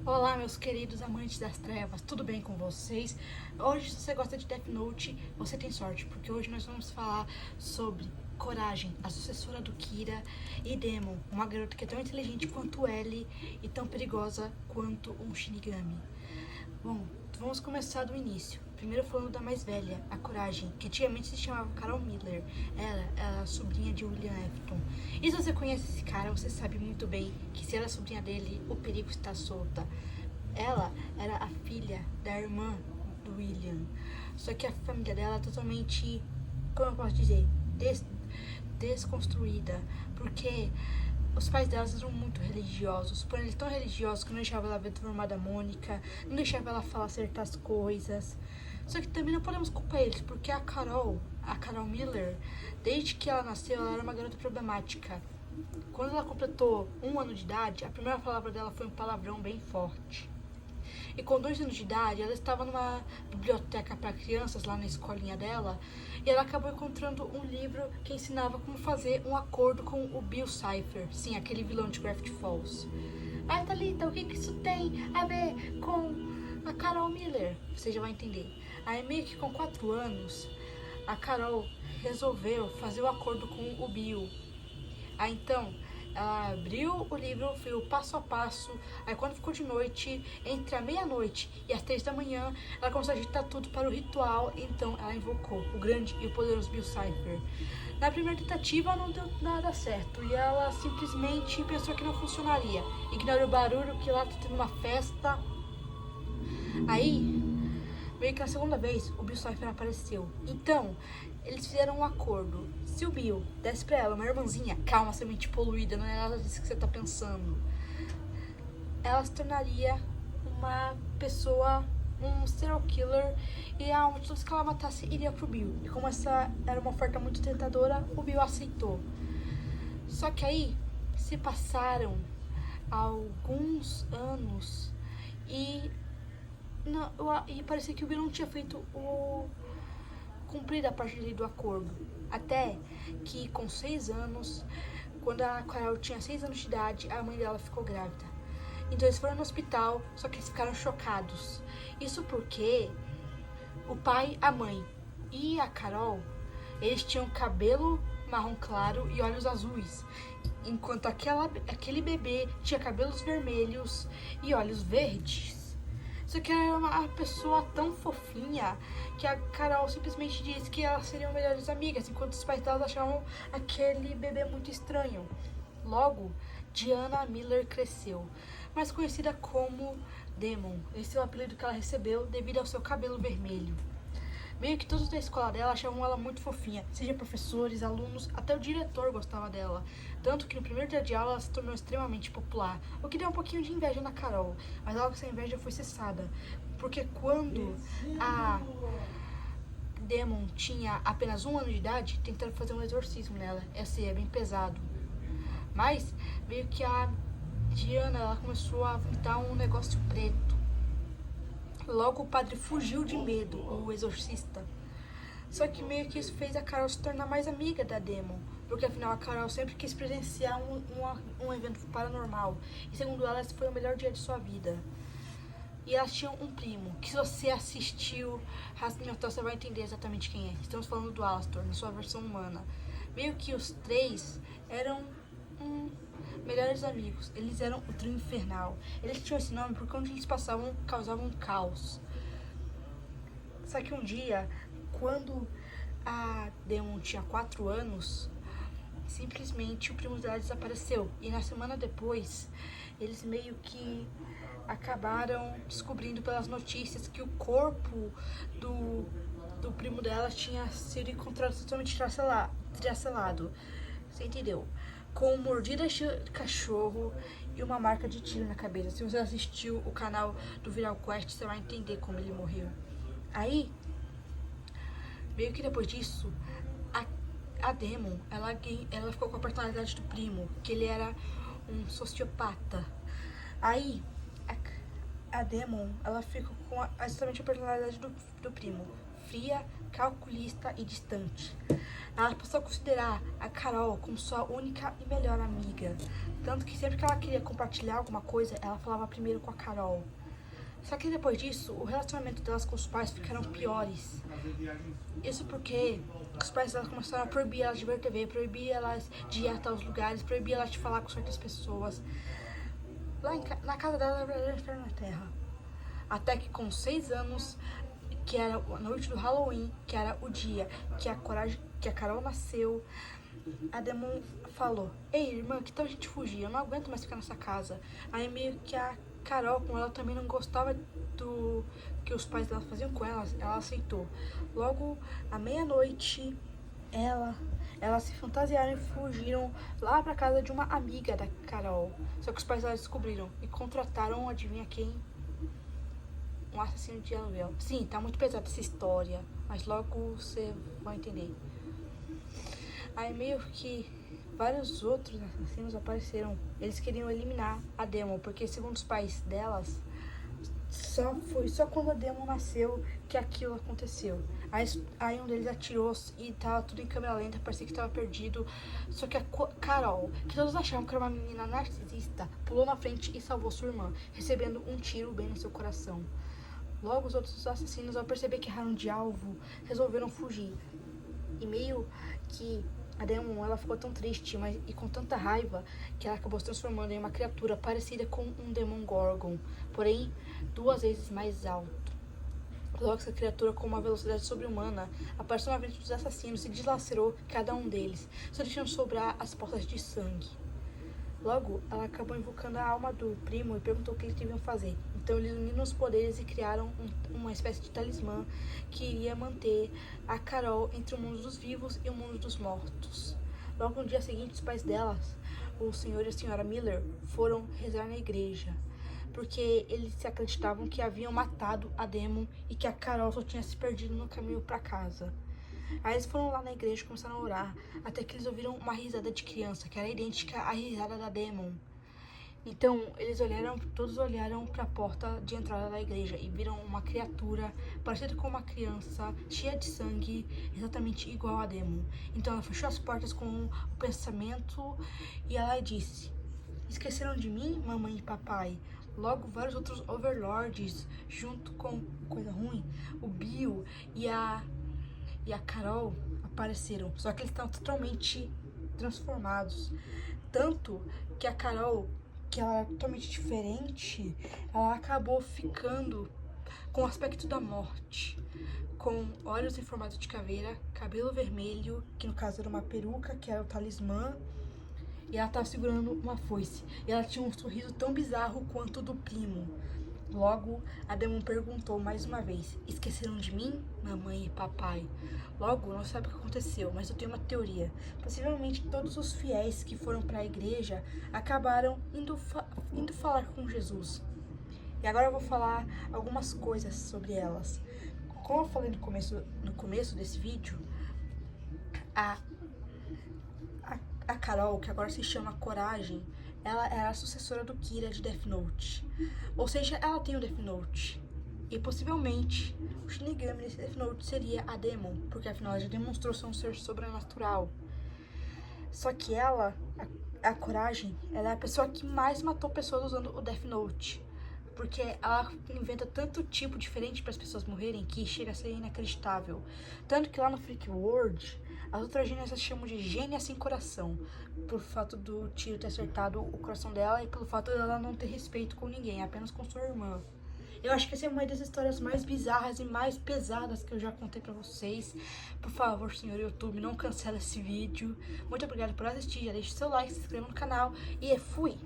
Olá, meus queridos amantes das trevas, tudo bem com vocês? Hoje, se você gosta de Death Note, você tem sorte, porque hoje nós vamos falar sobre Coragem, a sucessora do Kira, e Demon, uma garota que é tão inteligente quanto L e tão perigosa quanto um Shinigami. Bom, vamos começar do início. Primeiro falando da mais velha, a Coragem, que antigamente se chamava Carol Miller. Ela era a sobrinha de William Afton. E se você conhece esse cara, você sabe muito bem que se ela é sobrinha dele, o perigo está solta. Ela era a filha da irmã do William. Só que a família dela é totalmente, como eu posso dizer, desconstruída. Porque os pais delas eram muito religiosos, porém eles tão religiosos que não deixavam ela ver a Turma da Mônica, não deixavam ela falar certas coisas. Só que também não podemos culpar eles, porque a Carol Miller, desde que ela nasceu, ela era uma garota problemática. Quando ela completou 1 ano de idade, a primeira palavra dela foi um palavrão bem forte. E com 2 anos de idade, ela estava numa biblioteca para crianças lá na escolinha dela, e ela acabou encontrando um livro que ensinava como fazer um acordo com o Bill Cipher, sim, aquele vilão de Gravity Falls. Ah, Thalita, o que isso tem a ver com a Carol Miller? Você já vai entender. Aí meio que com 4 anos, a Carol resolveu fazer o acordo com o Bill. Aí então, ela abriu o livro, viu passo a passo. Aí quando ficou de noite, entre a meia-noite e as 3 da manhã, ela começou a agitar tudo para o ritual. Então ela invocou o grande e o poderoso Bill Cipher. Na primeira tentativa não deu nada certo e ela simplesmente pensou que não funcionaria. Ignorou o barulho que lá tá tendo uma festa. Aí, meio que na segunda vez, o Bill Cipher apareceu. Então, eles fizeram um acordo. Se o Bill desse pra ela uma irmãzinha, calma, semente poluída, não é nada disso que você tá pensando, ela se tornaria uma pessoa, um serial killer, e aonde todos que ela matasse iria pro Bill. E como essa era uma oferta muito tentadora, o Bill aceitou. Só que aí se passaram alguns anos e parecia que o Bill não tinha feito cumprir a parte do acordo. Até que com 6 anos, quando a Carol tinha 6 anos de idade, a mãe dela ficou grávida. Então eles foram no hospital, só que eles ficaram chocados. Isso porque o pai, a mãe e a Carol, eles tinham cabelo marrom claro e olhos azuis, enquanto aquele bebê tinha cabelos vermelhos e olhos verdes. Só que ela era uma pessoa tão fofinha que a Carol simplesmente disse que elas seriam melhores amigas, enquanto os pais delas achavam aquele bebê muito estranho. Logo, Diana Miller cresceu, mais conhecida como Demon. Esse é o apelido que ela recebeu devido ao seu cabelo vermelho. Meio que todos da escola dela achavam ela muito fofinha, seja professores, alunos, até o diretor gostava dela. Tanto que no primeiro dia de aula ela se tornou extremamente popular, o que deu um pouquinho de inveja na Carol, mas logo essa inveja foi cessada, porque quando a Demon tinha apenas 1 ano de idade, tentaram fazer um exorcismo nela, esse é bem pesado. Mas meio que a Diana ela começou a vomitar um negócio preto. Logo o padre fugiu de medo, o exorcista. Só que meio que isso fez a Carol se tornar mais amiga da Demon, porque afinal a Carol sempre quis presenciar um evento paranormal. E segundo ela, esse foi o melhor dia de sua vida. E elas tinham um primo, que se você assistiu Rasmin Hotel, você vai entender exatamente quem é. Estamos falando do Alastor, na sua versão humana. Meio que os três eram melhores amigos. Eles eram o trio infernal. Eles tinham esse nome porque onde eles passavam causavam caos. Só que um dia, quando a Demon tinha 4 anos, simplesmente o primo dela desapareceu. E na semana depois, eles meio que acabaram descobrindo pelas notícias que o corpo do primo dela tinha sido encontrado totalmente tracelado. Você entendeu? Com mordida de cachorro e uma marca de tiro na cabeça. Se você assistiu o canal do Viral Quest, você vai entender como ele morreu. Aí, meio que depois disso, a Demon, ela ficou com a personalidade do primo, que ele era um sociopata. Aí, a Demon, ela ficou com exatamente a personalidade do primo. fria, calculista e distante. Ela passou a considerar a Carol como sua única e melhor amiga, tanto que sempre que ela queria compartilhar alguma coisa, ela falava primeiro com a Carol. Só que depois disso, o relacionamento delas com os pais ficaram piores. Isso porque os pais delas começaram a proibir elas de ver TV, proibir elas de ir até os lugares, proibir elas de falar com certas pessoas. Lá na casa dela, era verdadeiro inferno na terra. Até que com 6 anos, que era a noite do Halloween, que era o dia que a Carol nasceu, a Demon falou: "Ei, irmã, que tal a gente fugir? Eu não aguento mais ficar nessa casa." Aí meio que a Carol, como ela também não gostava do que os pais dela faziam com ela aceitou. Logo, à meia-noite, elas se fantasiaram e fugiram lá pra casa de uma amiga da Carol. Só que os pais dela descobriram e contrataram, adivinha quem? Um assassino de aluguel. Sim, tá muito pesada essa história, mas logo você vai entender. Aí meio que vários outros assassinos apareceram. Eles queriam eliminar a Demon, porque segundo os pais delas, foi só quando a Demon nasceu que aquilo aconteceu. Aí um deles atirou e tava tudo em câmera lenta, parecia que tava perdido. Só que a Carol, que todos achavam que era uma menina narcisista, pulou na frente e salvou sua irmã, recebendo um tiro bem no seu coração. Logo, os outros assassinos, ao perceber que erraram de alvo, resolveram fugir. E meio que a Demon, ela ficou tão triste e com tanta raiva que ela acabou se transformando em uma criatura parecida com um Demogorgon, porém 2 vezes mais alto. Logo, essa criatura com uma velocidade sobre-humana apareceu na frente dos assassinos e dilacerou cada um deles, só deixando sobrar as poças de sangue. Logo, ela acabou invocando a alma do primo e perguntou o que eles deviam fazer. Então eles uniram os poderes e criaram uma espécie de talismã que iria manter a Carol entre o mundo dos vivos e o mundo dos mortos. Logo no dia seguinte, os pais delas, o senhor e a senhora Miller, foram rezar na igreja, porque eles se acreditavam que haviam matado a Demon e que a Carol só tinha se perdido no caminho para casa. Aí eles foram lá na igreja e começaram a orar, até que eles ouviram uma risada de criança, que era idêntica à risada da Demon. Então, todos olharam para a porta de entrada da igreja e viram uma criatura parecida com uma criança, cheia de sangue, exatamente igual a Demon. Então ela fechou as portas com o pensamento e ela disse: "Esqueceram de mim, mamãe e papai?" Logo, vários outros overlords, junto com coisa ruim, o Bill e a Carol apareceram, só que eles estavam totalmente transformados. Tanto que a Carol, que ela é totalmente diferente, ela acabou ficando com o aspecto da morte, com olhos em formato de caveira, cabelo vermelho, que no caso era uma peruca, que era o talismã, e ela estava segurando uma foice. E ela tinha um sorriso tão bizarro quanto o do primo. Logo, a Demon perguntou mais uma vez: "Esqueceram de mim, mamãe e papai?" Logo, não sabe o que aconteceu, mas eu tenho uma teoria. Possivelmente todos os fiéis que foram para a igreja acabaram indo falar com Jesus. E agora eu vou falar algumas coisas sobre elas. Como eu falei no começo desse vídeo, a Carol, que agora se chama Coragem, ela era a sucessora do Kira de Death Note. Ou seja, ela tem o Death Note. E possivelmente o Shinigami desse Death Note seria a Demon, porque afinal ela já demonstrou ser um ser sobrenatural. Só que ela, a Coragem, ela é a pessoa que mais matou pessoas usando o Death Note. Porque ela inventa tanto tipo diferente para as pessoas morrerem que chega a ser inacreditável. Tanto que lá no Freak World, as outras gênias se chamam de gênia sem coração, por fato do tiro ter acertado o coração dela e pelo fato dela não ter respeito com ninguém, apenas com sua irmã. Eu acho que essa é uma das histórias mais bizarras e mais pesadas que eu já contei pra vocês. Por favor, senhor YouTube, não cancela esse vídeo. Muito obrigada por assistir, já deixe seu like, se inscreva no canal e fui!